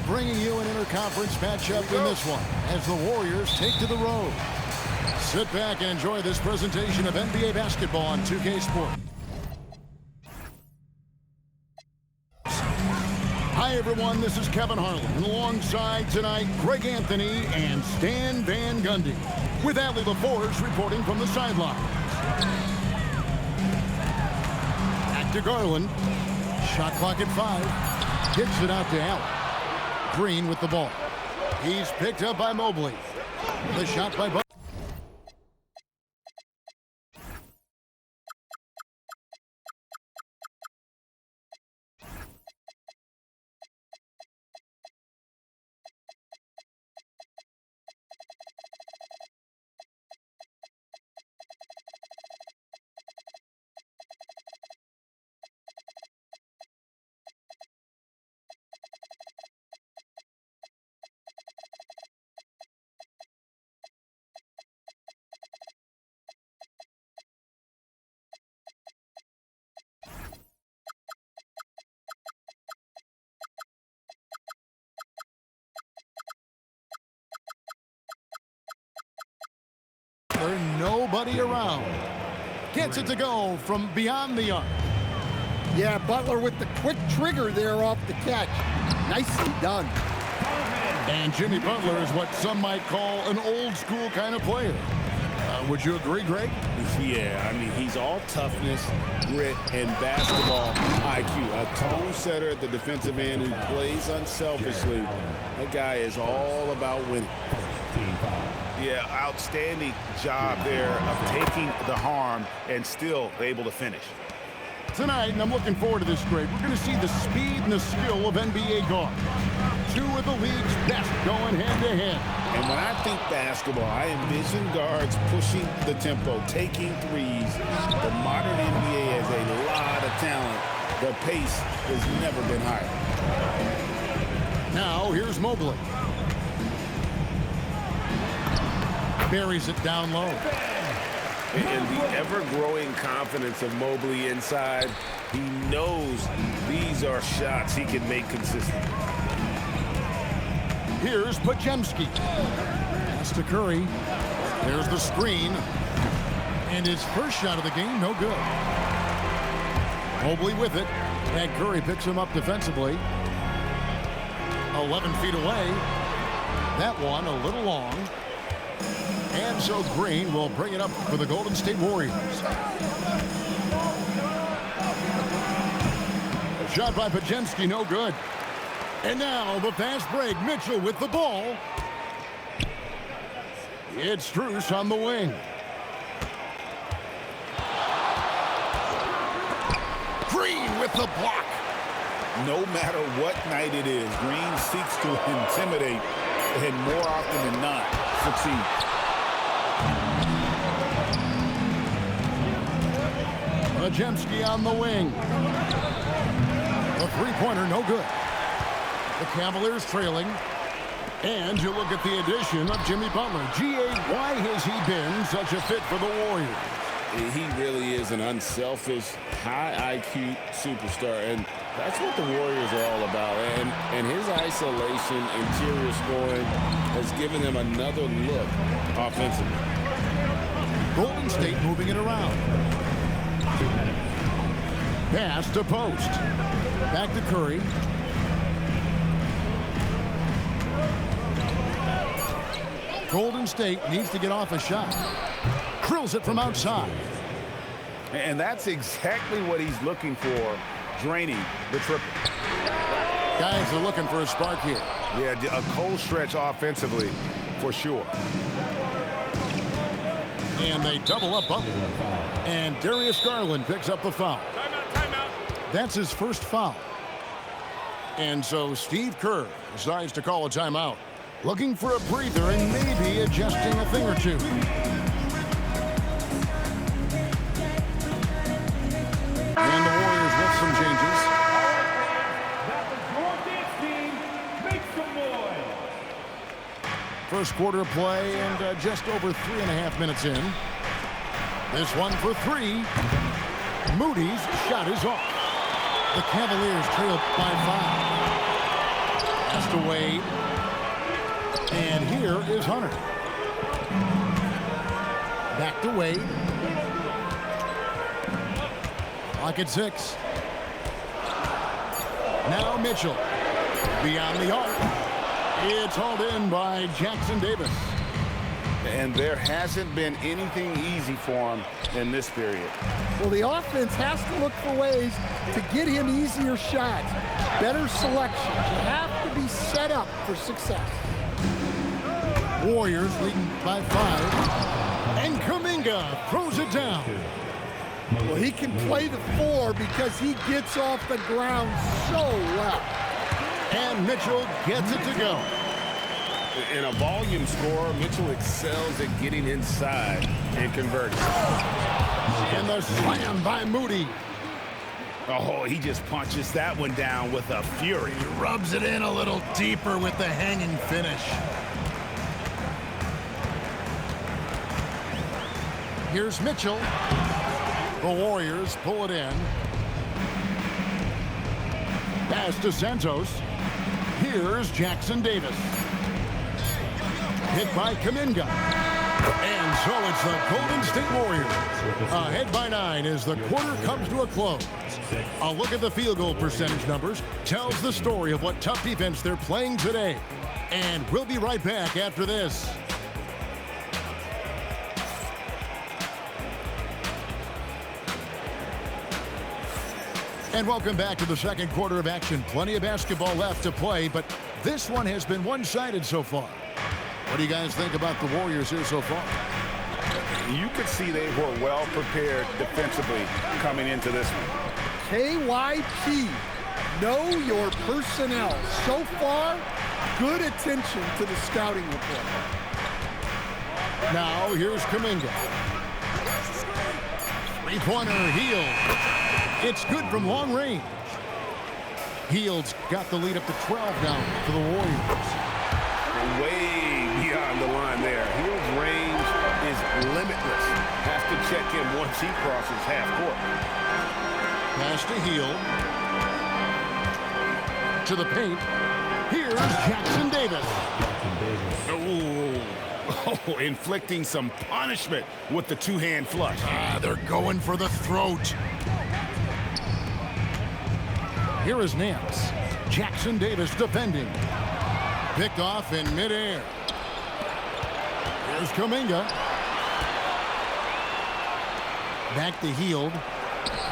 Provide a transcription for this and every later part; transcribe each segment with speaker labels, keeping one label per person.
Speaker 1: bringing you an interconference matchup in this one as the Warriors take to the road. Sit back and enjoy this presentation of NBA basketball on 2K Sports. Hi, everyone. This is Kevin Harlan. And alongside tonight, Greg Anthony and Stan Van Gundy. With Adley LaForge reporting from the sideline. Back to Garland. Shot clock at 5. Kicks it out to Allen. Green with the ball. He's picked up by Mobley. The shot by Butler. There's nobody around. Gets it to go from beyond the arc.
Speaker 2: Yeah, Butler with the quick trigger there off the catch. Nicely done.
Speaker 1: And Jimmy Butler is what some might call an old-school kind of player. Would you agree, Greg?
Speaker 3: Yeah, I mean, he's all toughness, grit, and basketball IQ. A tone setter at the defensive end who plays unselfishly. That guy is all about winning. Yeah, outstanding job there of taking the harm and still able to finish.
Speaker 1: Tonight, and I'm looking forward to this, Greg, we're going to see the speed and the skill of NBA guards. Two of the league's best going head-to-head.
Speaker 3: And when I think basketball, I envision guards pushing the tempo, taking threes. The modern NBA has a lot of talent. The pace has never been higher.
Speaker 1: Now, here's Mobley. Buries it down low.
Speaker 3: And the ever-growing confidence of Mobley inside, he knows these are shots he can make consistently.
Speaker 1: Here's Podziemski. Pass to Curry. There's the screen. And his first shot of the game, no good. Mobley with it. And Curry picks him up defensively. 11 feet away. That one a little long. And so Green will bring it up for the Golden State Warriors. Shot by Podziemski, no good. And now the fast break. Mitchell with the ball. It's Strus on the wing. Green with the block.
Speaker 3: No matter what night it is, Green seeks to intimidate and more often than not succeed.
Speaker 1: Podziemski on the wing. A three-pointer, no good. The Cavaliers trailing. And you look at the addition of Jimmy Butler. G.A., why has he been such a fit for the Warriors?
Speaker 3: He really is an unselfish, high IQ superstar, and that's what the Warriors are all about. And his isolation, interior scoring has given them another look offensively.
Speaker 1: Golden State moving it around. Pass to post. Back to Curry. Golden State needs to get off a shot. Drills it from outside.
Speaker 3: And that's exactly what he's looking for, draining the triple.
Speaker 1: Guys are looking for a spark here.
Speaker 3: Yeah, a cold stretch offensively, for sure.
Speaker 1: And they double up Butler. And Darius Garland picks up the foul.
Speaker 4: Timeout.
Speaker 1: That's his first foul. And so Steve Kerr decides to call a timeout. Looking for a breather and maybe adjusting a thing or two. And the Warriors with some changes. First quarter of play and just over 3.5 minutes in. This one for three. Moody's shot is off. The Cavaliers trail by 5. As to Wade. And here is Hunter. Back to Wade. Clock at 6. Now Mitchell. Beyond the arc. It's hauled in by Jackson Davis.
Speaker 3: And there hasn't been anything easy for him in this period.
Speaker 2: Well, the offense has to look for ways to get him easier shots, better selection. You have to be set up for success.
Speaker 1: Warriors leading by 5. And Kuminga throws it down.
Speaker 2: Well, he can play the 4 because he gets off the ground so well.
Speaker 1: And Mitchell gets it to go.
Speaker 3: In a volume scorer, Mitchell excels at getting inside and converting.
Speaker 1: And the slam by Moody.
Speaker 3: Oh, he just punches that one down with a fury.
Speaker 1: He rubs it in a little deeper with the hanging finish. Here's Mitchell. The Warriors pull it in. Pass to Santos. Here's Jackson Davis. Hit by Kuminga. And so it's the Golden State Warriors. Ahead by 9 as the quarter comes to a close. A look at the field goal percentage numbers tells the story of what tough defense they're playing today. And we'll be right back after this. And welcome back to the second quarter of action. Plenty of basketball left to play, but this one has been one-sided so far. What do you guys think about the Warriors here so far?
Speaker 3: You could see they were well prepared defensively coming into this one.
Speaker 2: KYP, know your personnel. So far, good attention to the scouting report.
Speaker 1: Now here's Kuminga. Three-pointer Hield. It's good from long range. Hield's got the lead up to 12 now for the Warriors.
Speaker 3: Way beyond the line there. Hield's range is limitless. Have to check him once he crosses half court.
Speaker 1: Pass to Hield. To the paint. Here's Jackson Davis.
Speaker 3: Oh, inflicting some punishment with the two-hand flush.
Speaker 1: They're going for the throat. Here is Nance. Jackson Davis defending. Picked off in midair. Here's Kuminga. Back to Hield.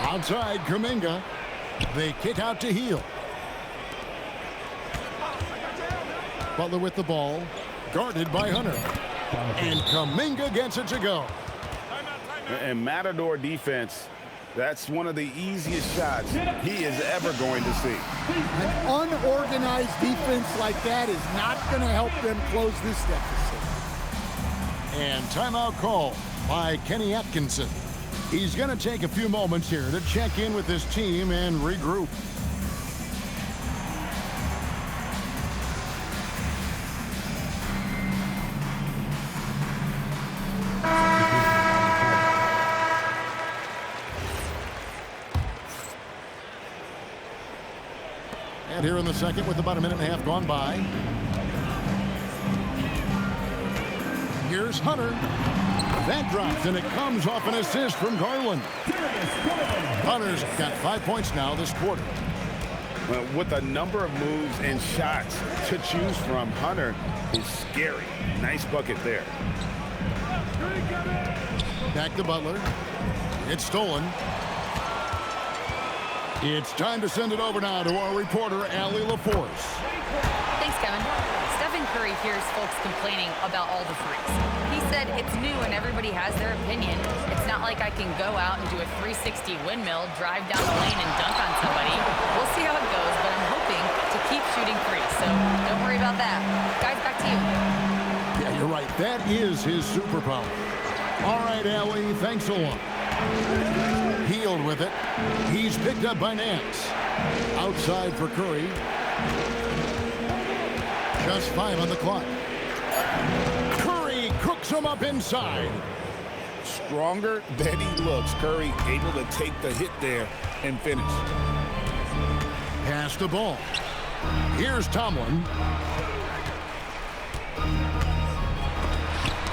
Speaker 1: Outside Kuminga. They kick out to Hield. Butler with the ball. Guarded by Hunter. And Kuminga gets it to go.
Speaker 3: And Matador defense, that's one of the easiest shots he is ever going to see.
Speaker 2: An unorganized defense like that is not going to help them close this deficit.
Speaker 1: And timeout call by Kenny Atkinson. He's going to take a few moments here to check in with his team and regroup. And here in the second with about a minute and a half gone by. Here's Hunter. That drops, and it comes off an assist from Garland. Hunter's got 5 points now this quarter.
Speaker 3: With a number of moves and shots to choose from, Hunter is scary. Nice bucket there.
Speaker 1: Back to Butler. It's stolen. It's time to send it over now to our reporter, Allie LaForce.
Speaker 4: Thanks, Kevin. Stephen Curry hears folks complaining about all the threes. He said it's new and everybody has their opinion. It's not like I can go out and do a 360 windmill, drive down the lane and dunk on somebody. We'll see how it goes, but I'm hoping to keep shooting threes, so don't worry about that. Guys, back to you.
Speaker 1: Yeah, you're right. That is his superpower. All right, Allie, thanks a lot. Hield with it. He's picked up by Nance. Outside for Curry. Just 5 on the clock. Curry cooks him up inside.
Speaker 3: Stronger than he looks. Curry able to take the hit there and finish.
Speaker 1: Pass the ball. Here's Tomlin.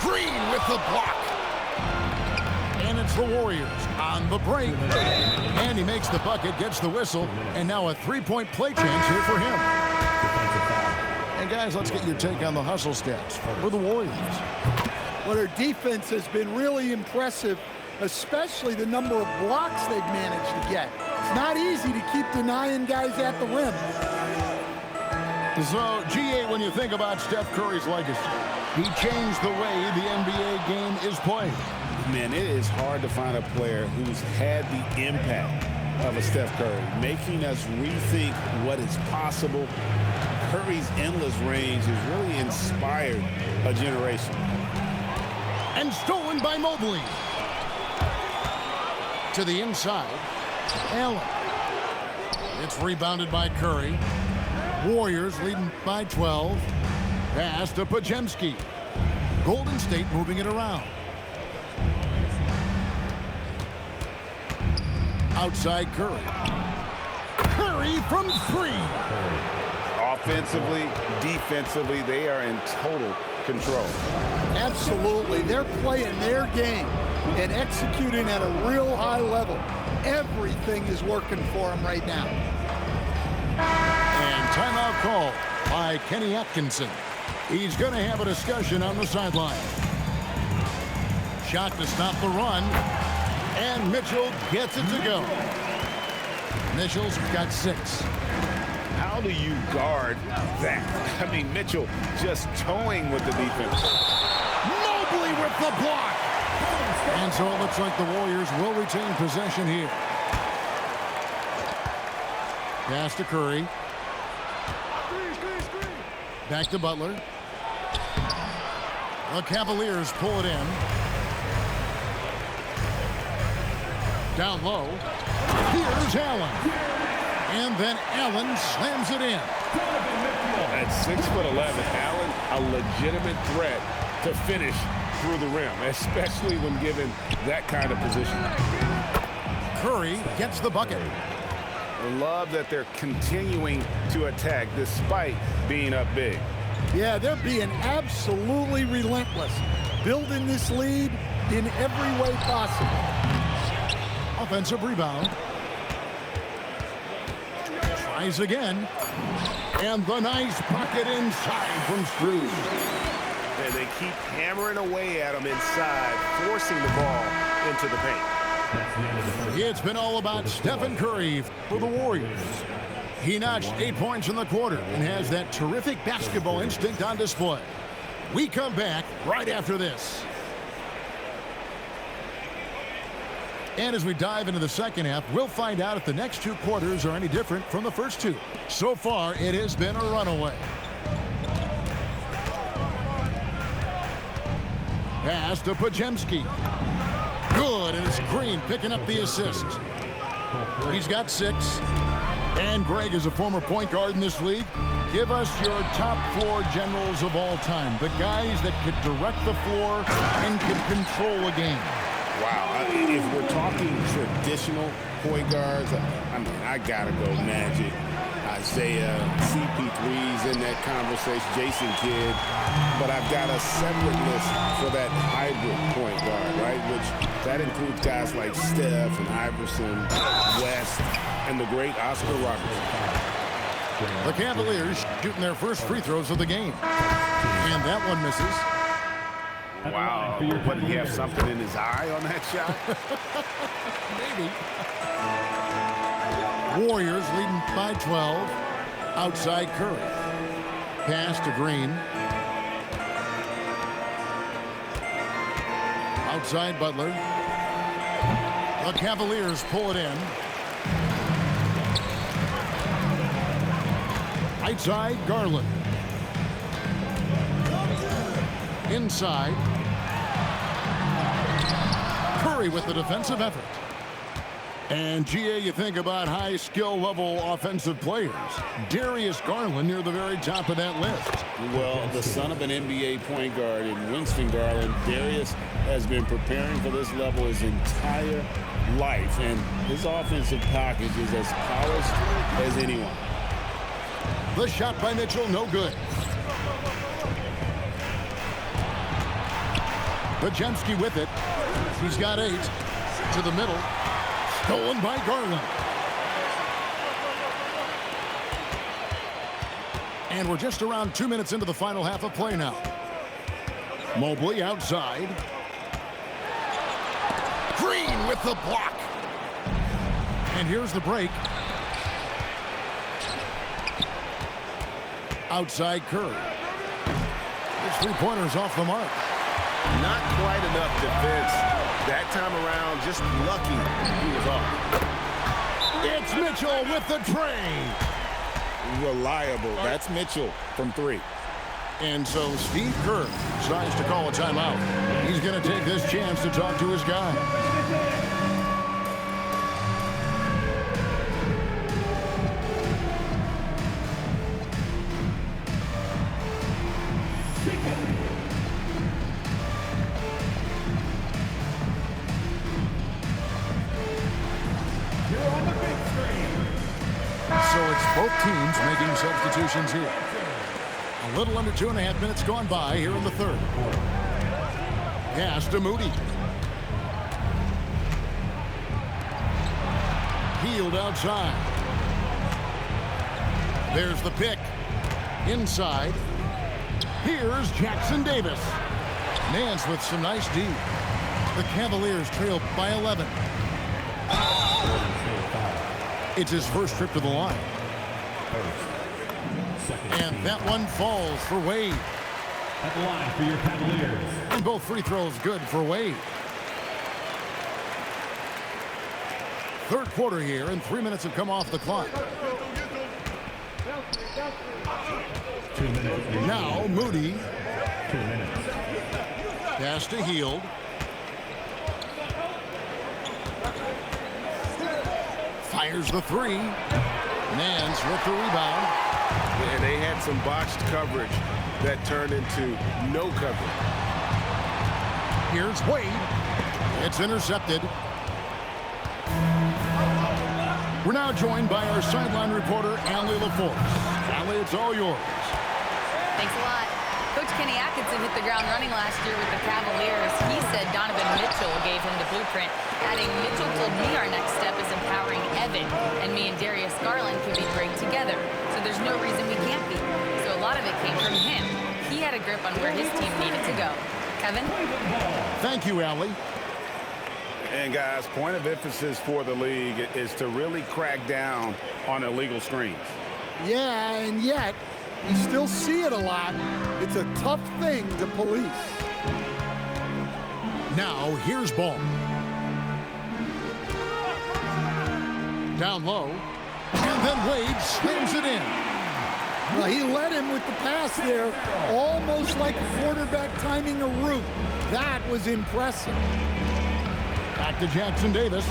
Speaker 1: Green with the block. And it's the Warriors on the break. And he makes the bucket, gets the whistle, and now a three-point play chance here for him. And guys, let's get your take on the hustle stats for the Warriors.
Speaker 2: Well, their defense has been really impressive, especially the number of blocks they've managed to get. It's not easy to keep denying guys at the rim.
Speaker 1: So, GA, when you think about Steph Curry's legacy, he changed the way the NBA game is played.
Speaker 3: Man, it is hard to find a player who's had the impact of a Steph Curry, making us rethink what is possible. Curry's endless range has really inspired a generation.
Speaker 1: And stolen by Mobley. To the inside, Allen. It's rebounded by Curry. Warriors leading by 12. Pass to Podziemski. Golden State moving it around. Outside Curry. Curry from three.
Speaker 3: Offensively, defensively, they are in total control.
Speaker 2: Absolutely. They're playing their game and executing at a real high level. Everything is working for them right now.
Speaker 1: And timeout call by Kenny Atkinson. He's going to have a discussion on the sideline. Shot to stop the run. And Mitchell gets it to go. Mitchell's got 6.
Speaker 3: How do you guard that? I mean, Mitchell just toying with the defense.
Speaker 1: Mobley with the block. And so it looks like the Warriors will retain possession here. Pass to Curry. Back to Butler. The Cavaliers pull it in. Down low. Here's Allen. And then Allen slams it in.
Speaker 3: At 6'11", Allen, a legitimate threat to finish through the rim, especially when given that kind of position.
Speaker 1: Curry gets the bucket.
Speaker 3: Love that they're continuing to attack despite being up big.
Speaker 2: Yeah, they're being absolutely relentless, building this lead in every way possible.
Speaker 1: Offensive rebound. Tries again. And the nice pocket inside from Struz.
Speaker 3: And they keep hammering away at him inside, forcing the ball into the paint.
Speaker 1: It's been all about Stephen Curry for the Warriors. He notched 8 points in the quarter and has that terrific basketball instinct on display. We come back right after this. And as we dive into the second half, we'll find out if the next 2 quarters are any different from the first 2. So far, it has been a runaway. Pass to Podziemski. Good, and it's Green picking up the assist. He's got 6. And Greg is a former point guard in this league. Give us your top 4 generals of all time. The guys that could direct the floor and could control a game.
Speaker 3: Wow, if we're talking traditional point guards, I mean, I gotta go Magic, Isaiah, CP3's in that conversation, Jason Kidd, but I've got a separate list for that hybrid point guard, right? Which that includes guys like Steph and Iverson, West, and the great Oscar Robertson.
Speaker 1: The Cavaliers shooting their first free throws of the game, and that one misses.
Speaker 3: Wow, what, did he have something in his eye on that shot?
Speaker 1: Maybe. Warriors leading by 12. Outside Curry. Pass to Green. Outside Butler. The Cavaliers pull it in. Outside Garland. Inside. Curry with the defensive effort. And GA, you think about high skill level offensive players. Darius Garland near the very top of that list.
Speaker 3: Well, the son of an NBA point guard in Winston Garland, Darius has been preparing for this level his entire life, and his offensive package is as polished as anyone.
Speaker 1: The shot by Mitchell, no good. Bajemski with it. He's got 8. To the middle. Stolen by Garland. And we're just around 2 minutes into the final half of play now. Mobley outside. Green with the block. And here's the break. Outside Curry. His three-pointer's off the mark.
Speaker 3: Not quite enough defense. That time around, just lucky he was off.
Speaker 1: It's Mitchell with the tray.
Speaker 3: Reliable. That's Mitchell from 3.
Speaker 1: And so Steve Kerr decides to call a timeout. He's going to take this chance to talk to his guy. So it's both teams making substitutions here. A little under 2.5 minutes gone by here in the third. Pass to Moody. Healed outside. There's the pick. Inside. Here's Jackson Davis. Nance with some nice D. The Cavaliers trail by 11. It's his first trip to the line. And that one falls for Wade.
Speaker 5: At the line for your Cavaliers.
Speaker 1: And both free throws good for Wade. Third quarter here, and 3 minutes have come off the clock.
Speaker 5: 2 minutes.
Speaker 1: Now Moody.
Speaker 5: 2 minutes.
Speaker 1: Pass to Hield. Fires the three. Nance with the rebound.
Speaker 3: And they had some botched coverage that turned into no coverage.
Speaker 1: Here's Wade. It's intercepted. We're now joined by our sideline reporter, Allie LaForce. Allie, it's all yours.
Speaker 4: Thanks a lot. Coach Kenny Atkinson hit the ground running last year with the Cavaliers. He said Donovan Mitchell gave him the blueprint, adding, Mitchell told me our next step is empowering Evan, and me and Darius Garland can be great together. So there's no reason we can't be. So a lot of it came from him. He had a grip on where his team needed to go. Kevin?
Speaker 1: Thank you, Allie.
Speaker 3: And guys, point of emphasis for the league is to really crack down on illegal screens.
Speaker 2: Yeah, and yet, you still see it a lot. It's a tough thing to police.
Speaker 1: Now, here's Ball. Down low. And then Wade slams it in.
Speaker 2: Well, he led him with the pass there, almost like a quarterback timing a route. That was impressive.
Speaker 1: Back to Jackson Davis.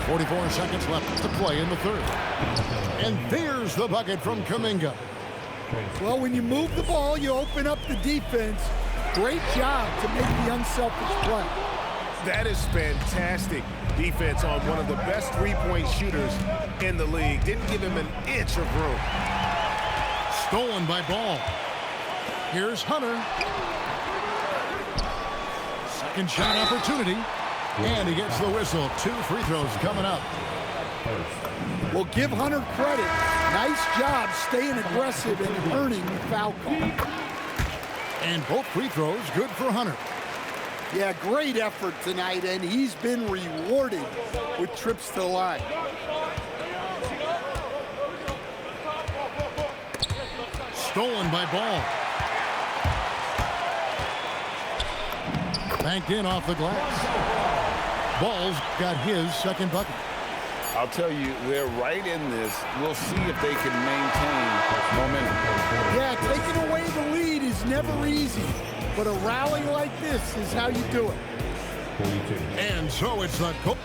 Speaker 1: .44 seconds left to play in the third. And there's the bucket from Kuminga.
Speaker 2: Well, when you move the ball, you open up the defense. Great job to make the unselfish play.
Speaker 3: That is fantastic defense on one of the best three-point shooters in the league. Didn't give him an inch of room.
Speaker 1: Stolen by Ball. Here's Hunter. Second shot opportunity. And he gets the whistle. 2 free throws coming up.
Speaker 2: Well, give Hunter credit. Nice job staying aggressive and earning the foul call.
Speaker 1: And both free throws good for Hunter.
Speaker 2: Yeah, great effort tonight, and he's been rewarded with trips to the line.
Speaker 1: Stolen by Ball. Banked in off the glass. Ball's got his second bucket.
Speaker 3: I'll tell you, they're right in this. We'll see if they can maintain momentum.
Speaker 2: Yeah, taking away the lead is never easy, but a rally like this is how you do it.
Speaker 5: 42.
Speaker 1: And so it's the goal.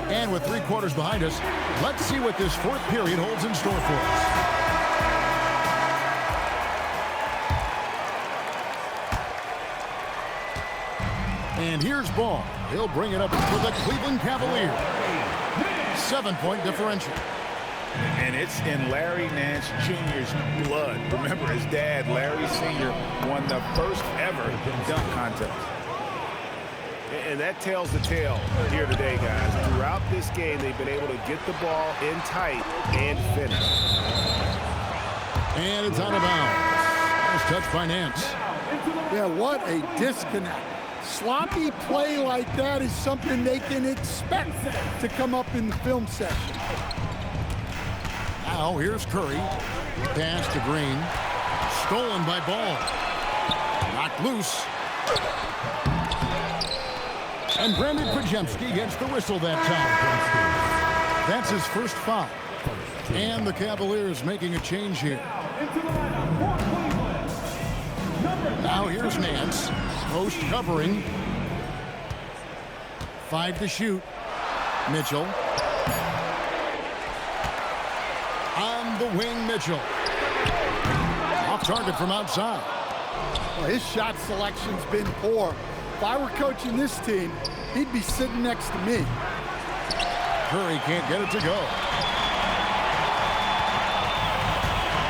Speaker 1: And with 3 quarters behind us, let's see what this fourth period holds in store for us. And here's ball. He'll bring it up for the Cleveland Cavaliers. 7-point differential.
Speaker 3: And it's in Larry Nance Jr.'s blood. Remember, his dad, Larry Sr., won the first ever dunk contest. And that tells the tale here today, guys. Throughout this game, they've been able to get the ball in tight and finish.
Speaker 1: And it's out of bounds. Nice touch by Nance.
Speaker 2: Yeah, what a disconnect. Sloppy play like that is something they can expect to come up in the film session.
Speaker 1: Now here's Curry. Pass to Green. Stolen by Ball. Knocked loose. And Brandon Pajemski gets the whistle that time. That's his first foul. And the Cavaliers making a change here. Now here's Nance. Post covering. 5 to shoot. Mitchell. On the wing, Mitchell. Off target from outside.
Speaker 2: Well, his shot selection's been poor. If I were coaching this team, he'd be sitting next to me.
Speaker 1: Curry can't get it to go.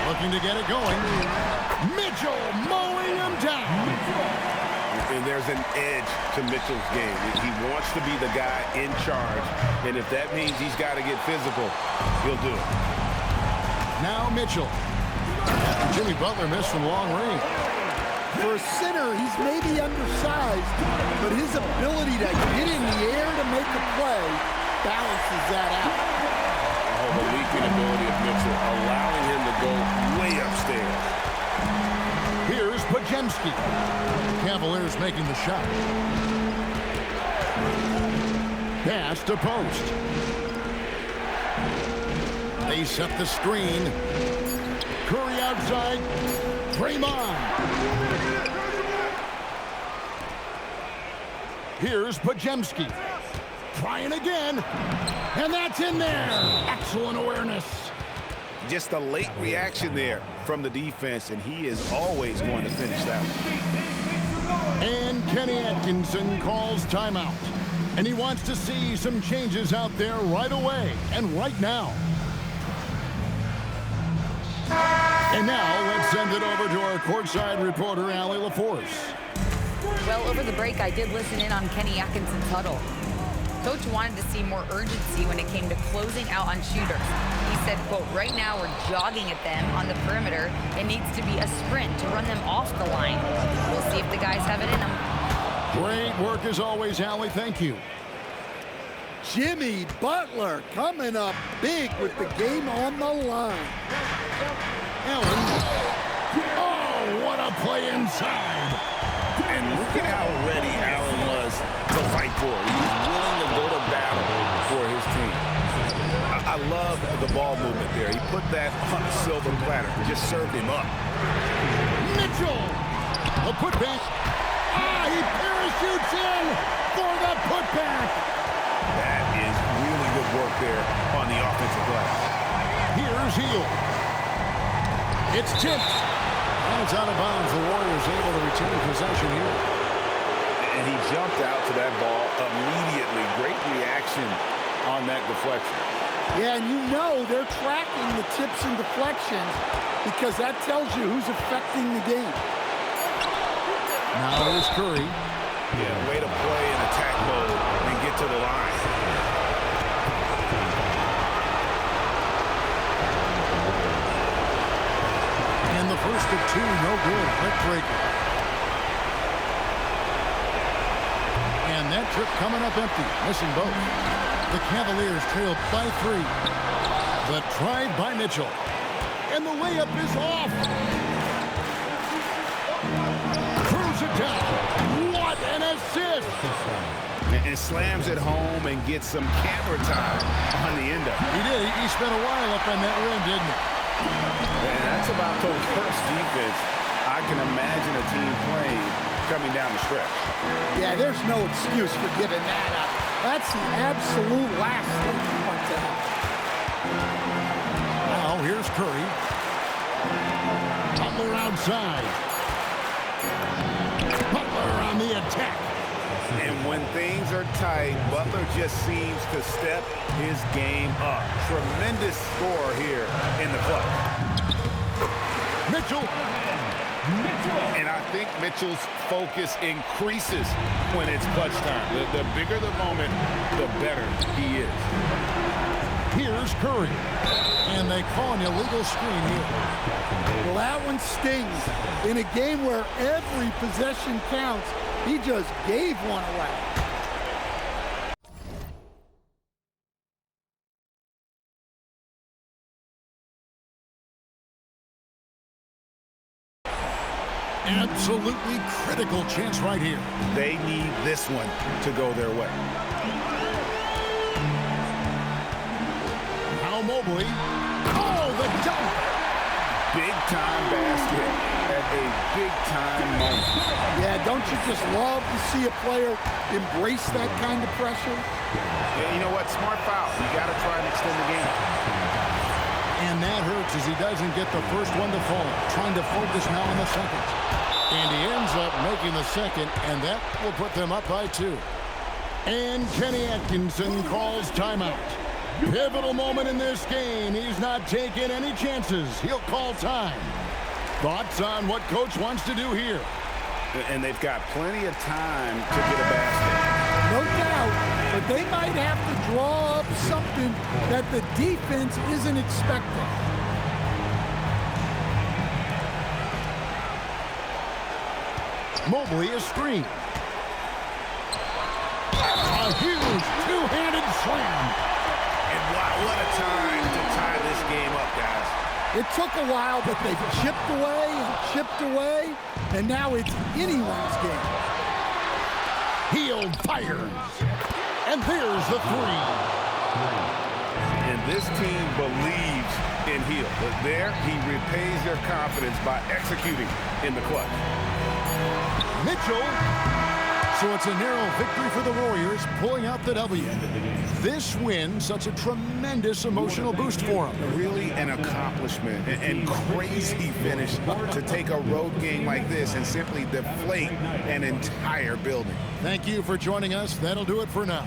Speaker 1: Looking to get it going. Mitchell mowing him down.
Speaker 3: And there's an edge to Mitchell's game. He wants to be the guy in charge. And if that means he's got to get physical, he'll do it.
Speaker 1: Now Mitchell. Jimmy Butler missed from long range.
Speaker 2: For a center, he's maybe undersized, but his ability to get in the air to make a play balances that out.
Speaker 3: Oh, the leaping ability of Mitchell, allowing him to go way upstairs.
Speaker 1: Here's Pajemski. Cavaliers making the shot. Pass to post. They set the screen. Curry outside. Draymond. Here's Pajemski. Trying again. And that's in there. Excellent awareness.
Speaker 3: Just a late reaction there from the defense, and he is always going to finish that one.
Speaker 1: And Kenny Atkinson calls timeout. And he wants to see some changes out there right away and right now. And now let's send it over to our courtside reporter, Allie LaForce.
Speaker 4: Well, over the break, I did listen in on Kenny Atkinson's huddle. Coach wanted to see more urgency when it came to closing out on shooters. He said, quote, right now we're jogging at them on the perimeter. It needs to be a sprint to run them off the line. We'll see if the guys have it in them.
Speaker 1: Great work as always, Allie. Thank you.
Speaker 2: Jimmy Butler coming up big with the game on the line.
Speaker 1: Allen. Oh, what a play inside.
Speaker 3: And look at how ready Allen was to fight for it. He was willing to go to battle for his team. I love the ball movement there. He put that on a silver platter, just served him up.
Speaker 1: Mitchell. A putback. He parachutes in for the putback.
Speaker 3: That is really good work there on the offensive glass.
Speaker 1: Here's Hield. It's tipped. And it's out of bounds. The Warriors able to retain possession here.
Speaker 3: And he jumped out to that ball immediately. Great reaction on that deflection.
Speaker 2: Yeah, and you know they're tracking the tips and deflections because that tells you who's affecting the game.
Speaker 1: Now here's Curry.
Speaker 3: Yeah, way to play in attack mode and get to the line.
Speaker 1: And the first of two, no good. Heartbreaker. And that trip coming up empty, missing both. The Cavaliers trail by 3. The drive by Mitchell. And the layup is off. Throws it down. What an assist.
Speaker 3: And slams it home and gets some camera time on the end of it.
Speaker 1: He did. He spent a while up on that rim, didn't he?
Speaker 3: And that's about the worst defense I can imagine a team playing coming down the stretch.
Speaker 2: Yeah, there's no excuse for giving that up. That's the absolute last thing you want to have.
Speaker 1: Now here's Curry. Butler outside. Butler on the attack.
Speaker 3: And when things are tight, Butler just seems to step his game up. Tremendous score here in the clutch.
Speaker 1: Mitchell.
Speaker 3: And I think Mitchell's focus increases when it's clutch time. The bigger the moment, the better he is.
Speaker 1: Here's Curry. And they call an illegal screen here.
Speaker 2: Well, that one stings. In a game where every possession counts, he just gave one away.
Speaker 1: Absolutely critical chance right here.
Speaker 3: They need this one to go their way.
Speaker 1: Now Mobley. Oh, the dunk.
Speaker 3: Big-time basket at a big-time moment.
Speaker 2: Yeah, don't you just love to see a player embrace that kind of pressure?
Speaker 3: Yeah, you know what? Smart foul. You got to try and extend the game.
Speaker 1: And that hurts as he doesn't get the first one to fall. Trying to focus now on the second. And he ends up making the second, and that will put them up by 2. And Kenny Atkinson calls timeout. Pivotal moment in this game. He's not taking any chances. He'll call time. Thoughts on what Coach wants to do here?
Speaker 3: And they've got plenty of time to get a basket.
Speaker 2: No doubt, but they might have to draw up something that the defense isn't expecting.
Speaker 1: Mobley is screened. A huge two-handed slam.
Speaker 3: And wow, what a time to tie this game up, guys.
Speaker 2: It took a while, but they've chipped away, and now it's anyone's game.
Speaker 1: Hield fires. And there's the 3.
Speaker 3: And this team believes in Hield. But there, he repays their confidence by executing in the clutch.
Speaker 1: Mitchell. So it's a narrow victory for the Warriors, pulling out the W. This win, such a tremendous emotional boost for them.
Speaker 3: Really an accomplishment and crazy finish to take a road game like this and simply deflate an entire building.
Speaker 1: Thank you for joining us. That'll do it for now.